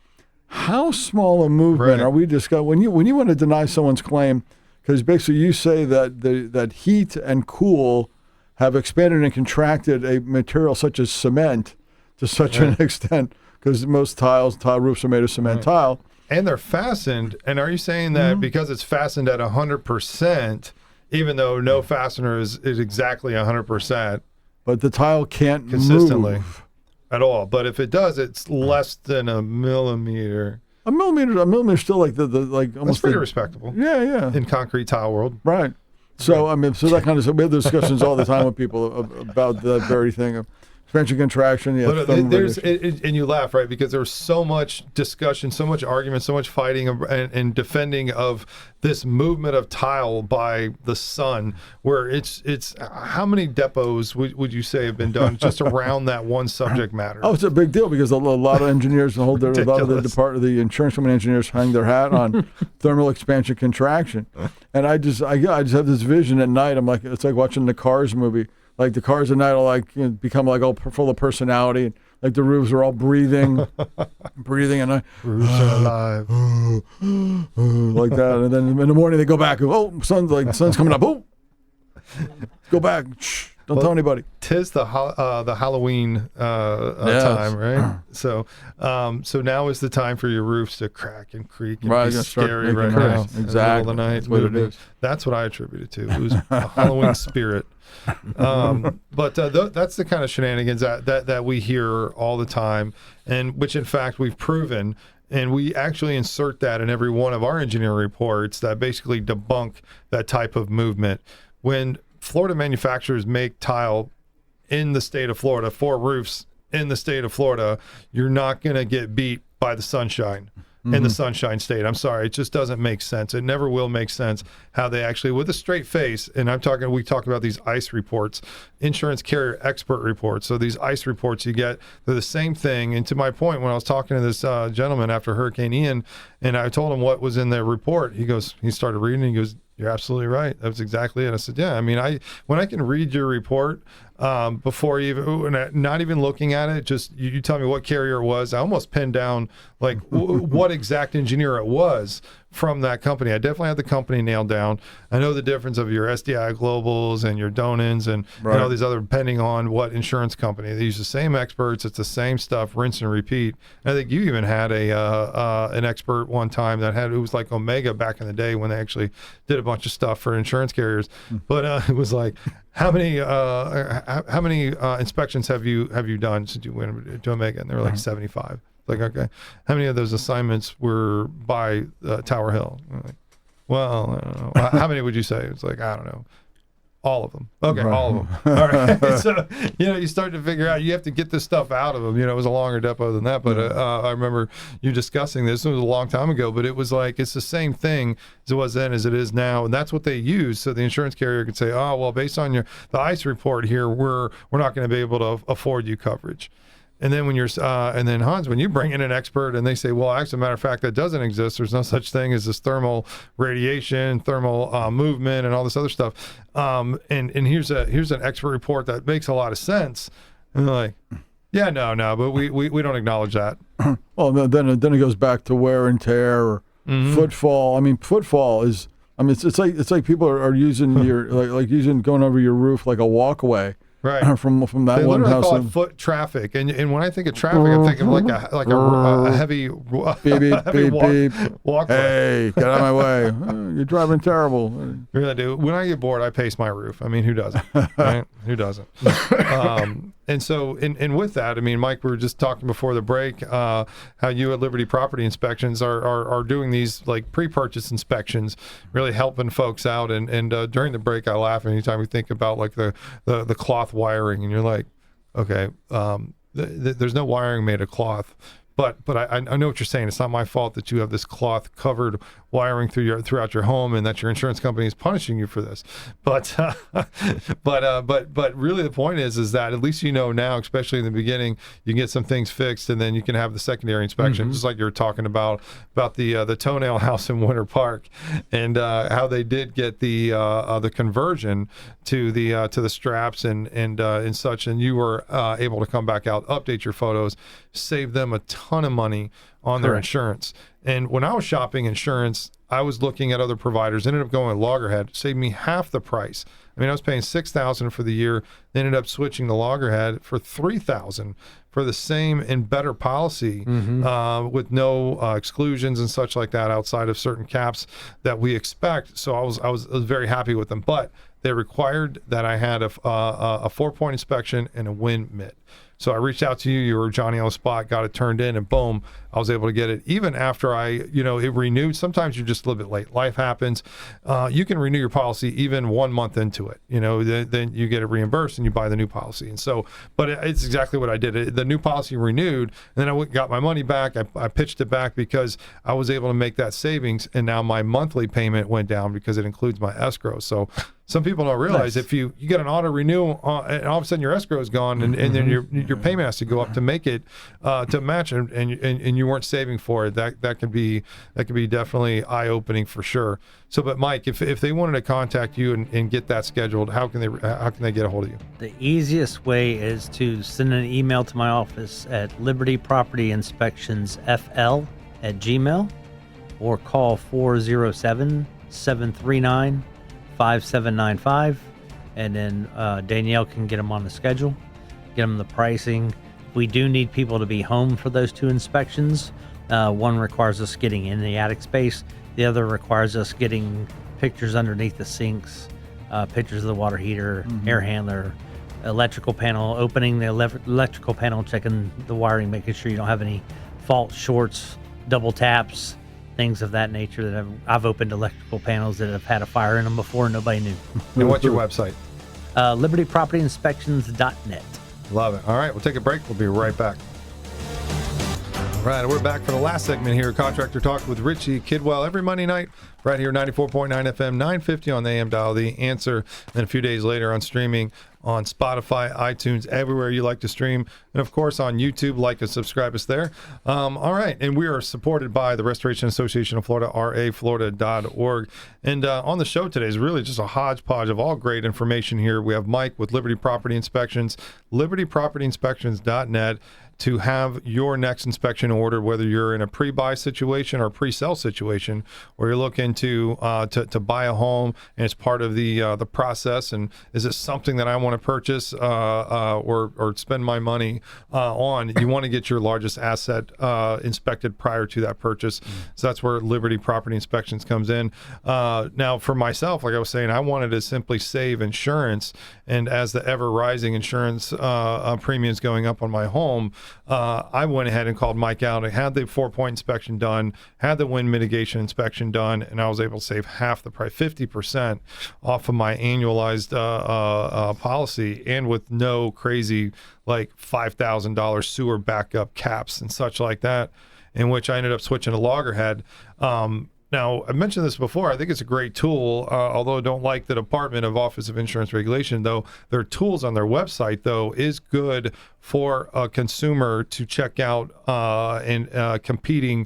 S4: how small a movement are we discussing? When you want to deny someone's claim, because basically you say that that heat and cool have expanded and contracted a material such as cement to such an extent, because most tile roofs are made of cement tile.
S3: And they're fastened. And are you saying that because it's fastened at 100%, even though no fastener is exactly 100%,
S4: But the tile can't
S3: consistently
S4: move.
S3: at all? But if it does, it's less than a millimeter.
S4: A millimeter is still like the like almost
S3: That's pretty respectable
S4: Yeah.
S3: in concrete tile world.
S4: Right. So I mean, so that kind of we have discussions all the time with people about that very thing of expansion contraction. Yeah,
S3: But and you laugh, right? Because there's so much discussion, so much argument, so much fighting and defending of this movement of tile by the sun, where it's how many depots would you say have been done just around that one subject matter?
S4: Oh, it's a big deal because a lot of engineers a lot of the insurance company engineers hang their hat on thermal expansion contraction, and I just have this vision at night. I'm like, it's like watching the Cars movie. Like the cars at night will like become like all full of personality. And, like the roofs are all breathing, and I
S3: Roofs are alive.
S4: like that. And then in the morning they go back. Sun's coming up. Oh, go back. Shh, don't tell anybody.
S3: 'Tis the Halloween time, right? So now is the time for your roofs to crack and creak and be scary right now.
S4: Exactly.
S3: In the middle of the night.
S4: That's what it is.
S3: That's what I attribute it to. It was a Halloween spirit. But that's the kind of shenanigans that we hear all the time, and which in fact we've proven, and we actually insert that in every one of our engineering reports that basically debunk that type of movement. When Florida manufacturers make tile in the state of Florida for roofs in the state of Florida, you're not going to get beat by the sunshine. In the Sunshine State. I'm sorry, it just doesn't make sense. It never will make sense how they actually, with a straight face, and we talk about these ICE reports, insurance carrier expert reports. So these ICE reports you get, they're the same thing. And to my point, when I was talking to this gentleman after Hurricane Ian, and I told him what was in their report, he started reading, and he goes, "You're absolutely right. That's exactly it." I said, "Yeah, I mean, when I can read your report before you even, not even looking at it, just you tell me what carrier it was. I almost pinned down like what exact engineer it was from that company. I definitely had the company nailed down. I know the difference of your SDI Globals and your Donans and all these other, depending on what insurance company. They use the same experts. It's the same stuff, rinse and repeat. And I think you even had an expert one time it was like Omega back in the day when they actually did a bunch of stuff for insurance carriers. But it was like, how many inspections have you done since you went to Omega? And they were like 75. Like, okay, how many of those assignments were by Tower Hill? Like, well, I don't know. How many would you say? It's like, I don't know. All of them. Okay, all of them. All right. So, you start to figure out, you have to get this stuff out of them. It was a longer depot than that. But I remember you discussing this. It was a long time ago, but it was like, it's the same thing as it was then as it is now. And that's what they use. So the insurance carrier could say, oh, well, based on the ICE report here, we're not going to be able to afford you coverage. And then when and then Hans, when you bring in an expert and they say, well, as a matter of fact, that doesn't exist. There's no such thing as this thermal radiation, thermal movement, and all this other stuff. And here's an expert report that makes a lot of sense. And they're like, yeah, no, but we don't acknowledge that.
S4: Well, then it goes back to wear and tear or footfall. I mean, footfall is. I mean, it's like people are using your like using going over your roof like a walkway.
S3: Right.
S4: from that
S3: They
S4: one
S3: literally
S4: house.
S3: call it foot traffic, and when I think of traffic, I'm thinking of a heavy,
S4: Beep, beep,
S3: heavy
S4: beep,
S3: walkway.
S4: Hey, get out of my way! You're driving terrible.
S3: Really do. When I get bored, I pace my roof. I mean, who doesn't? Right? Who doesn't? And so, and with that, I mean, Mike, we were just talking before the break how you at Liberty Property Inspections are doing these like pre-purchase inspections, really helping folks out. And during the break, I laugh anytime we think about like the cloth wiring, and you're like, okay, there's no wiring made of cloth. But I know what you're saying. It's not my fault that you have this cloth covered wiring throughout your home, and that your insurance company is punishing you for this. But really the point is that at least you know now, especially in the beginning, you can get some things fixed, and then you can have the secondary inspection, just like you were talking about the toenail house in Winter Park, and how they did get the conversion to the straps and such, and you were able to come back out, update your photos, save them a ton of money on their insurance. And when I was shopping insurance, I was looking at other providers, ended up going with Loggerhead, saved me half the price. I mean, I was paying $6,000 for the year, they ended up switching to Loggerhead for $3,000 for the same and better policy, with no exclusions and such like that outside of certain caps that we expect. So I was very happy with them, but they required that I had a 4-point inspection and a wind mitt. So I reached out to you. You were Johnny on the spot, got it turned in, and boom, I was able to get it. Even after it renewed. Sometimes you're just a little bit late. Life happens. You can renew your policy even 1 month into it. Then you get it reimbursed and you buy the new policy. And so, but it's exactly what I did. The new policy renewed, and then I went and got my money back. I pitched it back because I was able to make that savings, and now my monthly payment went down because it includes my escrow. So some people don't realize if you get an auto renew and all of a sudden your escrow is gone, and then your payment has to go up to make it to match, and you weren't saving for it. That can be definitely eye opening for sure. So, but Mike, if they wanted to contact you and get that scheduled, how can they get a hold of you?
S2: The easiest way is to send an email to my office at Liberty Property Inspections FL at Gmail, or call 407-739-5795, and then Danielle can get them on the schedule, get them the pricing. We do need people to be home for those two inspections. One requires us getting in the attic space. The other requires us getting pictures underneath the sinks, pictures of the water heater, air handler, electrical panel, opening the electrical panel, checking the wiring, making sure you don't have any fault shorts, double taps, things of that nature. That I've opened electrical panels that have had a fire in them before and nobody knew.
S3: And what's your website?
S2: LibertyPropertyInspections.net.
S3: Love it. All right, we'll take a break. We'll be right back. All right, we're back for the last segment here, Contractor Talk with Richie Kidwell, every Monday night, right here, 94.9 FM, 950 on the AM dial, The Answer, and a few days later on streaming on Spotify, iTunes, everywhere you like to stream, and of course on YouTube. Like and subscribe us there. All right, and we are supported by the Restoration Association of Florida, raflorida.org. And on the show today is really just a hodgepodge of all great information here. We have Mike with Liberty Property Inspections, libertypropertyinspections.net, to have your next inspection ordered, whether you're in a pre-buy situation or pre-sell situation, or you're looking to buy a home and it's part of the process. And is it something that I want to purchase or spend my money on? You want to get your largest asset inspected prior to that purchase. So that's where Liberty Property Inspections comes in. Now, for myself, like I was saying, I wanted to simply save insurance, and as the ever rising insurance premiums going up on my home, I went ahead and called Mike out. I had the 4-point inspection done, had the wind mitigation inspection done, and I was able to save half the price, 50% off of my annualized policy, and with no crazy like $5,000 sewer backup caps and such like that, in which I ended up switching to Loggerhead. Now, I mentioned this before. I think it's a great tool, although I don't like the Department of Office of Insurance Regulation, though their tools on their website, though, is good for a consumer to check out in competing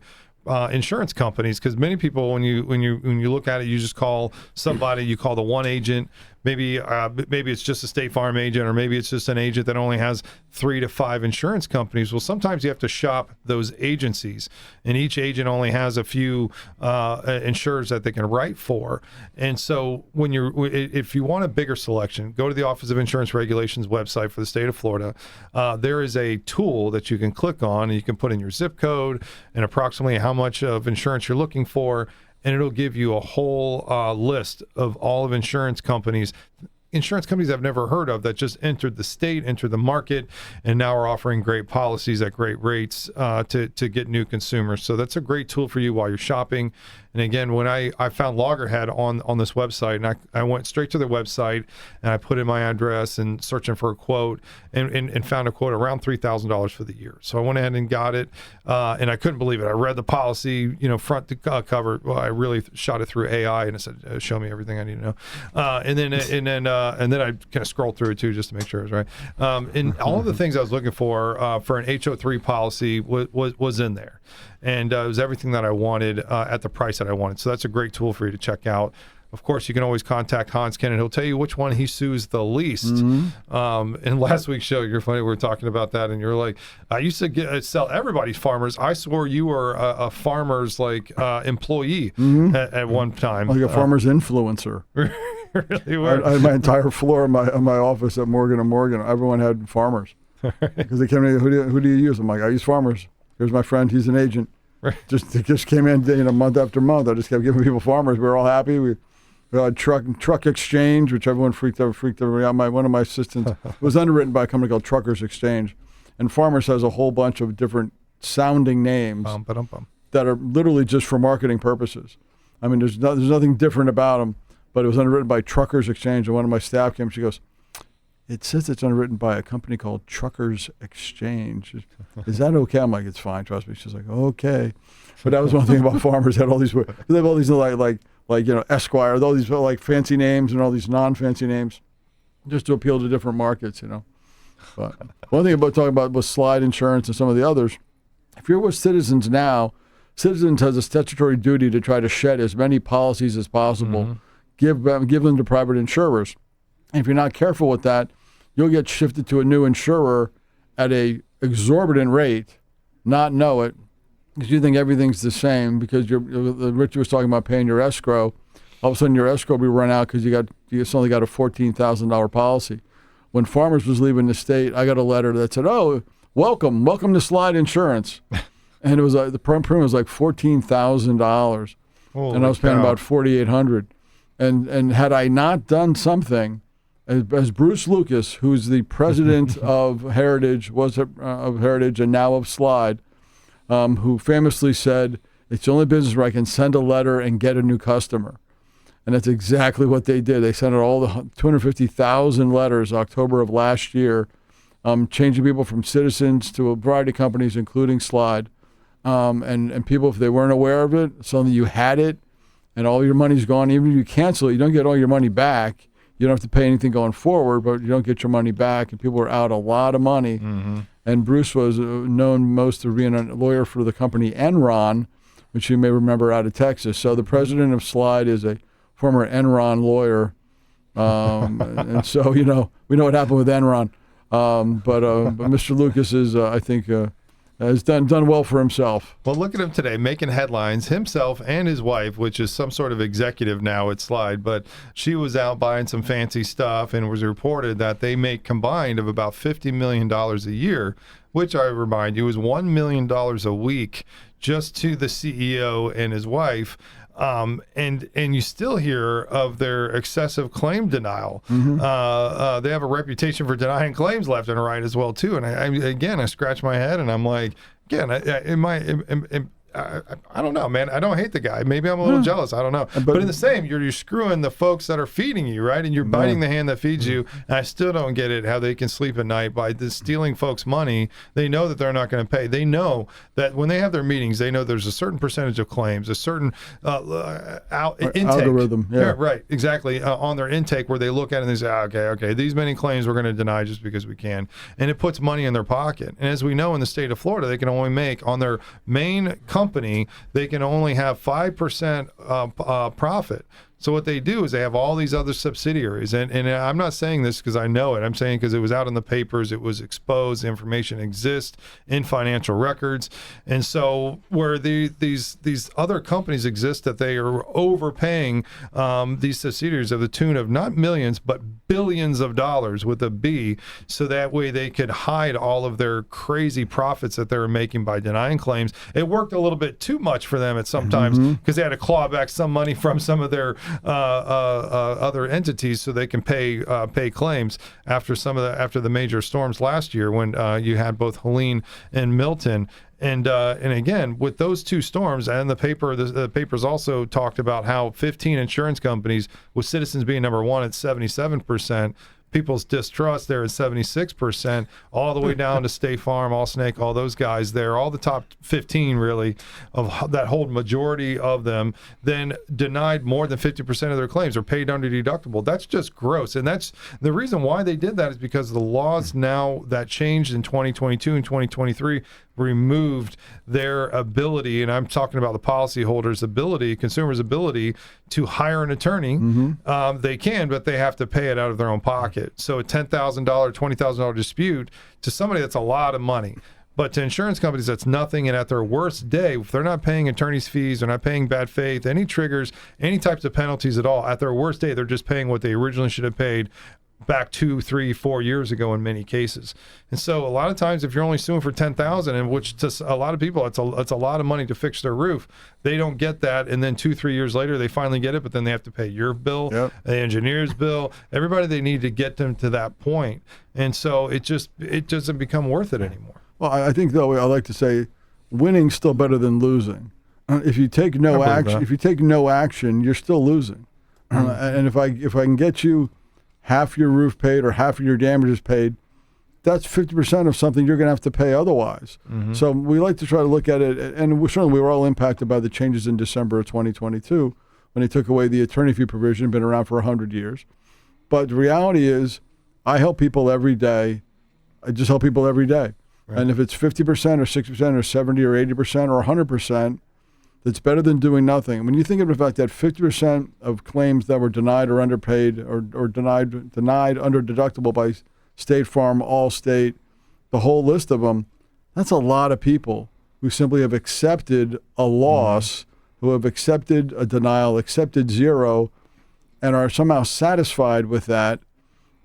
S3: insurance companies, because many people, when you look at it, you just call somebody, you call the one agent, maybe it's just a State Farm agent, or maybe it's just an agent that only has 3 to 5 insurance companies. Well, sometimes you have to shop those agencies, and each agent only has a few insurers that they can write for. And so if you want a bigger selection, go to the Office of Insurance Regulations website for the state of Florida. There is a tool that you can click on, and you can put in your zip code and approximately how much of insurance you're looking for, and it'll give you a whole list of all of insurance companies I've never heard of that just entered the state, entered the market, and now are offering great policies at great rates to get new consumers. So that's a great tool for you while you're shopping. And again, when I found Loggerhead on this website, and I went straight to their website, and I put in my address and searching for a quote, and found a quote around $3,000 for the year. So I went ahead and got it, and I couldn't believe it. I read the policy, front to cover. Well, I really shot it through AI, and it said, "Show me everything I need to know." And then I kind of scrolled through it too, just to make sure it was right. And all of the things I was looking for an HO3 policy was in there. And it was everything that I wanted at the price that I wanted. So that's a great tool for you to check out. Of course, you can always contact Hans Kennon. He'll tell you which one he sues the least. In last week's show, you're funny, we were talking about that, and you're like, I used to sell everybody's farmers. I swore you were a farmer's employee at one time.
S4: Like a farmer's influencer.
S3: Really were.
S4: I had my entire floor in my office at Morgan & Morgan. Everyone had farmers. Because they came to me, who do you use? I'm like, I use farmers. Here's my friend. He's an agent. Right. They just came in month after month. I just kept giving people farmers. We were all happy. We had truck exchange, which everyone freaked everybody out. One of my assistants was underwritten by a company called Truckers Exchange. And Farmers has a whole bunch of different sounding names that are literally just for marketing purposes. I mean, there's nothing different about them. But it was underwritten by Truckers Exchange. And one of my staff came, she goes, "It says it's underwritten by a company called Truckers Exchange. Is that okay?" I'm like, "It's fine, trust me." She's like, "Okay." But that was one thing about Farmers. They have all these like Esquire, all these fancy names and all these non-fancy names, just to appeal to different markets, But one thing about talking about with Slide Insurance and some of the others, if you're with Citizens now, Citizens has a statutory duty to try to shed as many policies as possible, give them to private insurers. And if you're not careful with that, you'll get shifted to a new insurer at a exorbitant rate, not know it, because you think everything's the same. Because Richie was talking about paying your escrow. All of a sudden, your escrow will be run out because you suddenly got a $14,000 policy. When Farmers was leaving the state, I got a letter that said, "Oh, welcome to Slide Insurance," and it was the premium was like $14,000, and I was paying about $4,800. And had I not done something, as Bruce Lucas, who's the president of Heritage, of Heritage and now of Slide, who famously said, "It's the only business where I can send a letter and get a new customer." And that's exactly what they did. They sent out all the 250,000 letters October of last year, changing people from Citizens to a variety of companies, including Slide. And people, if they weren't aware of it, suddenly you had it, and all your money's gone. Even if you cancel it, you don't get all your money back. You don't have to pay anything going forward, but you don't get your money back. And people were out a lot of money. And Bruce was known most for being a lawyer for the company Enron, which you may remember out of Texas. So the president of Slide is a former Enron lawyer. And so, we know what happened with Enron. But Mr. Lucas is, I think, has done well for himself.
S3: Well, look at him today, making headlines, himself and his wife, which is some sort of executive now at Slide, but she was out buying some fancy stuff, and it was reported that they make combined of about $50 million a year, which I remind you is $1 million a week just to the CEO and his wife. And you still hear of their excessive claim denial. They have a reputation for denying claims left and right as well too. And I scratch my head and I'm like, I don't know, man. I don't hate the guy. Maybe I'm a little jealous. I don't know. But in the same, you're screwing the folks that are feeding you, right? And you're biting the hand that feeds you. And I still don't get it, how they can sleep at night by stealing folks' money. They know that they're not going to pay. They know that when they have their meetings, they know there's a certain percentage of claims, a certain intake.
S4: Algorithm. Yeah,
S3: right, exactly. On their intake where they look at it and they say, okay, these many claims we're going to deny just because we can. And it puts money in their pocket. And as we know in the state of Florida, they can only make on their main company, they can only have 5% profit. So what they do is they have all these other subsidiaries, and I'm not saying this because I know it. I'm saying because it was out in the papers, it was exposed, the information exists in financial records, and so where these other companies exist that they are overpaying these subsidiaries of the tune of not millions but billions of dollars with a B, so that way they could hide all of their crazy profits that they were making by denying claims. It worked a little bit too much for them at some times because they had to claw back some money from some of their other entities so they can pay claims after the major storms last year when you had both Helene and Milton. And again, with those two storms, and the papers also talked about how 15 insurance companies, with Citizens being number one at 77%, people's distrust there is 76%, all the way down to State Farm, Allsnake, all those guys there, all the top 15 really of that whole majority of them, then denied more than 50% of their claims or paid under deductible. That's just gross. And that's the reason why they did that is because the laws now that changed in 2022 and 2023 removed their ability, and I'm talking about the policyholders' ability, consumers' ability to hire an attorney. They can, but they have to pay it out of their own pocket. So a $10,000, $20,000 dispute to somebody, that's a lot of money. But to insurance companies, that's nothing. And at their worst day, if they're not paying attorney's fees, they're not paying bad faith, any triggers, any types of penalties at all, at their worst day, they're just paying what they originally should have paid back 2, 3, 4 years ago in many cases. And so a lot of times if you're only suing for $10,000, and which to a lot of people it's a lot of money to fix their roof, they don't get that, and then 2, 3 years later they finally get it, but then they have to pay your bill, the engineer's bill, everybody they need to get them to that point. And so it doesn't become worth it anymore.
S4: Well, I think though I like to say winning's still better than losing. If you take no action, you're still losing. And if I can get you half your roof paid or half of your damages paid, that's 50% of something you're going to have to pay otherwise. So we like to try to look at it, and certainly we were all impacted by the changes in December of 2022 when they took away the attorney fee provision, been around for 100 years. But the reality is I help people every day. I just help people every day. Right. And if it's 50% or 60% or 70 or 80% or 100%, it's better than doing nothing. When you think of the fact that 50% of claims that were denied or underpaid or denied under deductible by State Farm, Allstate, the whole list of them, that's a lot of people who simply have accepted a loss, who have accepted a denial, accepted zero, and are somehow satisfied with that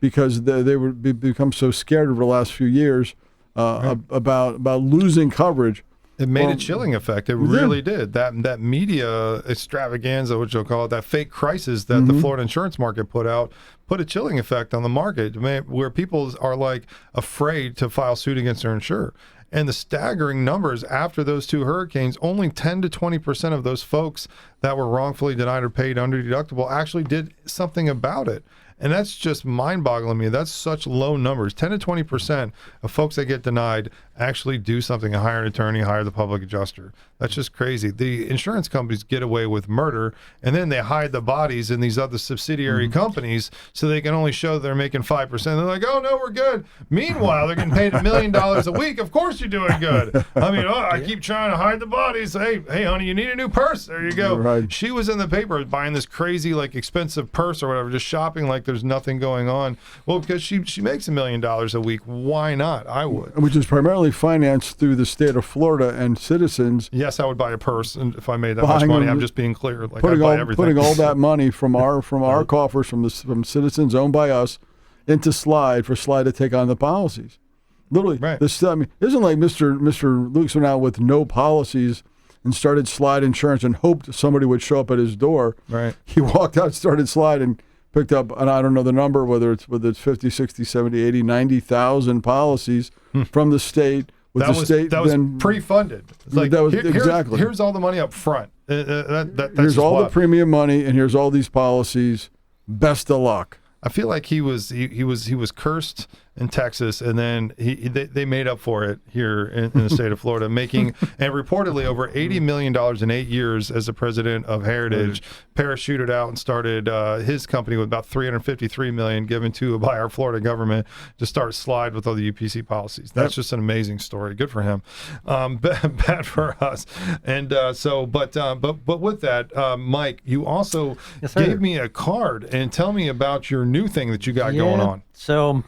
S4: because they were become so scared over the last few years about losing coverage.
S3: It made a chilling effect. It really did. That media extravaganza, which you'll call it, that fake crisis that the Florida insurance market put a chilling effect on the market, where people are like afraid to file suit against their insurer. And the staggering numbers after those two hurricanes, only 10 to 20% of those folks that were wrongfully denied or paid under deductible actually did something about it. And that's just mind-boggling to me. That's such low numbers. 10 to 20% of folks that get denied actually do something, hire an attorney, hire the public adjuster. That's just crazy. The insurance companies get away with murder, and then they hide the bodies in these other subsidiary companies so they can only show they're making 5%. They're like, oh, no, we're good. Meanwhile, they're getting paid $1 million a week. Of course you're doing good. I mean, I keep trying to hide the bodies. Hey, honey, you need a new purse. There you go.
S4: Right.
S3: She was in the paper buying this crazy, expensive purse or whatever, just shopping like there's nothing going on. Well, because she makes $1 million a week. Why not? I would.
S4: Which is primarily financed through the state of Florida and Citizens.
S3: Yes, I would buy a purse, and if I made that much money, I'm just being clear.
S4: Putting all that money from our coffers, from Citizens owned by us, into Slide for Slide to take on the policies. Literally,
S3: right.
S4: It isn't like Mr. Luke's went out with no policies and started Slide Insurance and hoped somebody would show up at his door.
S3: Right.
S4: He walked out, started Slide, and picked up, and I don't know the number, whether it's 50, 60, 70, 80, 90,000 policies from the state. That
S3: was pre-funded. It's like,
S4: exactly.
S3: Here's all the money up front.
S4: Here's all the premium money, and here's all these policies. Best of luck.
S3: I feel like he was cursed in Texas, and then they made up for it here in the state of Florida, making and reportedly over $80 million in 8 years as the president of Heritage. Parachuted out and started his company with about $353 million given to by our Florida government to start slide with all the UPC policies. That's just an amazing story. Good for him. Bad for us. And but with that, Mike, you also gave me a card and tell me about your new thing that you got going on.
S2: So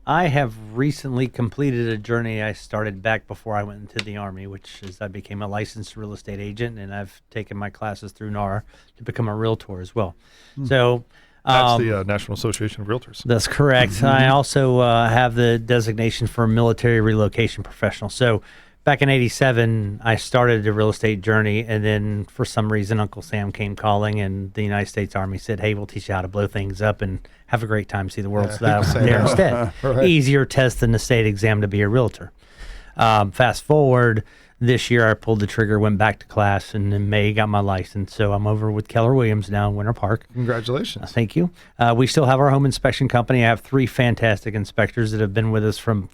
S2: I have recently completed a journey I started back before I went into the Army, which is I became a licensed real estate agent, and I've taken my classes through NAR to become a realtor as well. So
S3: that's the National Association of Realtors.
S2: That's correct. I also have the designation for military relocation professional. So back in '87, I started a real estate journey, and then for some reason, Uncle Sam came calling, and the United States Army said, "Hey, we'll teach you how to blow things up and have a great time, see the world." So that was there instead. Right. Easier test than the state exam to be a realtor. Fast forward, this year I pulled the trigger, went back to class, and in May got my license. So I'm over with Keller Williams now in Winter Park.
S3: Congratulations.
S2: Thank you. We still have our home inspection company. I have 3 fantastic inspectors that have been with us from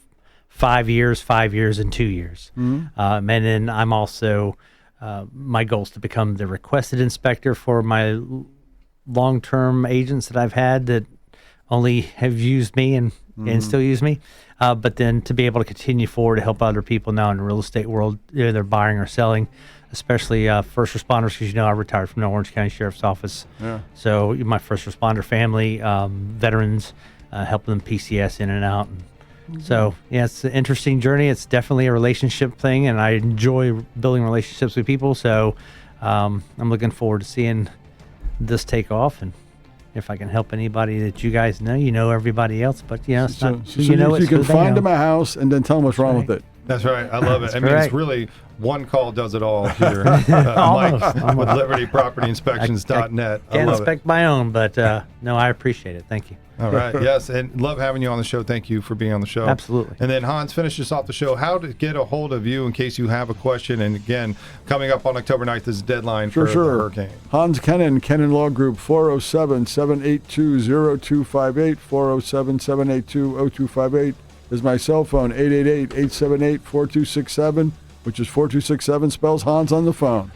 S2: 5 years, 5 years, and 2 years. And then I'm also, my goal is to become the requested inspector for my long-term agents that I've had that only have used me and still use me. But then to be able to continue forward to help other people now in the real estate world, either buying or selling, especially first responders, because I retired from the Orange County Sheriff's Office. So my first responder family, veterans, helping them PCS in and out. So, yeah, it's an interesting journey. It's definitely a relationship thing, and I enjoy building relationships with people. So I'm looking forward to seeing this take off, and if I can help anybody that you guys know, everybody else. But, it's not who you know.
S4: You can find them a house and then tell them what's wrong with it.
S3: That's right. I love it. I mean, it's really one call does it all here. Mike with LibertyPropertyInspections.net.
S2: I can't inspect my own, but no, I appreciate it. Thank you.
S3: All right. Yes. And love having you on the show. Thank you for being on the show.
S2: Absolutely.
S3: And then Hans, finish us off the show. How to get a hold of you in case you have a question. And again, coming up on October 9th is the deadline for the hurricane.
S4: Hans Kennon, Kennon Law Group, 407-782-0258, 407-782-0258 is my cell phone, 888-878-4267, which is 4267 spells Hans on the phone.